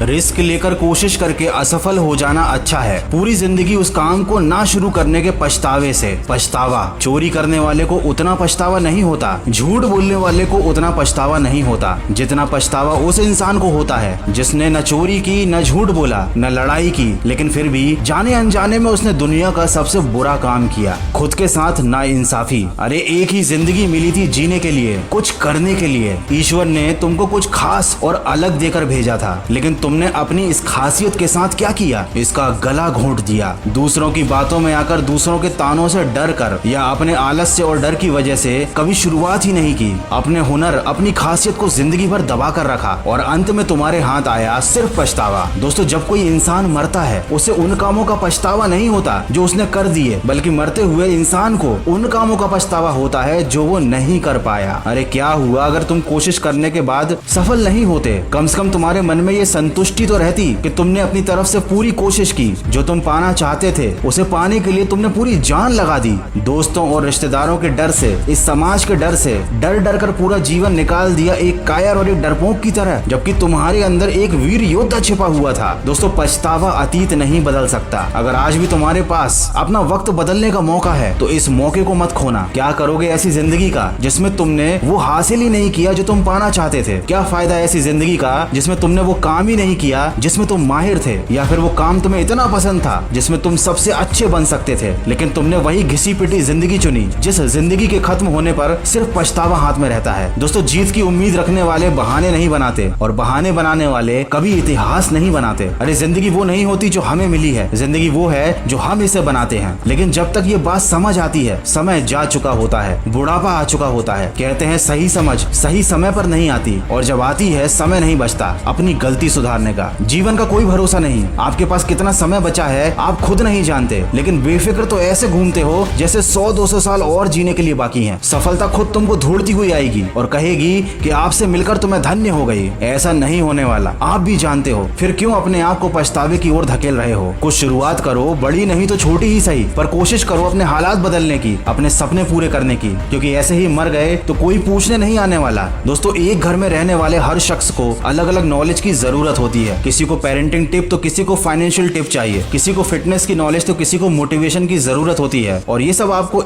Risk लेकर कोशिश करके असफल हो जाना अच्छा है, पूरी जिंदगी उस काम को ना शुरू करने के पछतावे से। पछतावा चोरी करने वाले को उतना पछतावा नहीं होता, झूठ बोलने वाले को उतना पछतावा नहीं होता जितना पछतावा उस इंसान को होता है जिसने न चोरी की, न झूठ बोला, न लड़ाई की, लेकिन फिर भी जाने अनजाने में उसने दुनिया का सबसे बुरा काम किया, खुद के साथ नाइंसाफी। अरे एक ही जिंदगी मिली थी जीने के लिए, कुछ करने के लिए। ईश्वर ने तुमको कुछ खास और अलग देकर भेजा था, लेकिन तुमने अपनी इस खासियत के साथ क्या किया? इसका गला घोंट दिया। दूसरों की बातों में आकर, दूसरों के तानों से डर कर या अपने आलस्य और डर की वजह से कभी शुरुआत ही नहीं की। अपने हुनर, अपनी खासियत को जिंदगी भर दबा कर रखा और अंत में तुम्हारे हाथ आया सिर्फ पछतावा। दोस्तों, जब कोई इंसान मरता है उसे उन कामों का पछतावा नहीं होता जो उसने कर दिए, बल्कि मरते हुए इंसान को उन कामों का पछतावा होता है जो वो नहीं कर पाया। अरे क्या हुआ अगर तुम कोशिश करने के बाद सफल नहीं होते? कम से कम तुम्हारे मन में ये संतुष्टि तो रहती कि तुमने अपनी तरफ से पूरी कोशिश की, जो तुम पाना चाहते थे उसे पाने के लिए तुमने पूरी जान लगा दी। दोस्तों और रिश्तेदारों के डर से, इस समाज के डर से डर डर कर पूरा जीवन निकाल दिया एक कायर और एक डरपोक की तरह, जबकि तुम्हारे अंदर एक वीर योद्धा छिपा हुआ था। दोस्तों, पछतावा अतीत नहीं बदल सकता। अगर आज भी तुम्हारे पास अपना वक्त बदलने का मौका है तो इस मौके को मत खोना। क्या करोगे ऐसी जिंदगी का जिसमें तुमने वो हासिल ही नहीं किया जो तुम पाना चाहते थे? क्या फायदा ऐसी जिंदगी का जिसमें तुमने वो काम ही नहीं किया जिसमें तुम माहिर थे, या फिर वो काम तुम्हें इतना पसंद था जिसमें तुम सबसे अच्छे बन सकते थे, लेकिन तुमने वही घिसी पिटी जिंदगी चुनी जिस जिंदगी के खत्म होने पर सिर्फ पछतावा हाथ में रहता है। दोस्तों, जीत की उम्मीद रखने वाले बहाने नहीं बनाते और बहाने बनाने वाले कभी इतिहास नहीं बनाते। अरे जिंदगी वो नहीं होती जो हमें मिली है, जिंदगी वो है जो हम इसे बनाते हैं। लेकिन जब तक ये बात समझ आती है, समय जा चुका होता है, बुढ़ापा आ चुका होता है। कहते हैं सही समझ सही समय पर नहीं आती, और जब आती है समय नहीं बचता अपनी गलती सुधारने का। जीवन का कोई भरोसा नहीं, आपके पास कितना समय बचा है आप खुद नहीं जानते, लेकिन बेफिक्र तो ऐसे घूमते हो जैसे 100-200 साल और जीने के लिए बाकी हैं। सफलता खुद तुमको ढूंढती हुई आएगी और कहेगी कि आपसे मिलकर तुम्हें धन्य हो गई। ऐसा नहीं होने वाला, आप भी जानते हो। फिर क्यों अपने आप को पछतावे की ओर धकेल रहे हो? कुछ शुरुआत करो, बड़ी नहीं तो छोटी ही सही, पर कोशिश करो अपने हालात बदलने की, अपने सपने पूरे करने की, क्योंकि ऐसे ही मर गए तो कोई पूछने नहीं आने वाला। दोस्तों, एक घर में रहने वाले हर शख्स को अलग अलग नॉलेज की जरूरत होती है। किसी को पेरेंटिंग टिप तो किसी को फाइनेंशियल टिप चाहिए, किसी को फिटनेस की नॉलेज तो किसी को मोटिवेशन की जरूरत होती है, और ये सब आपको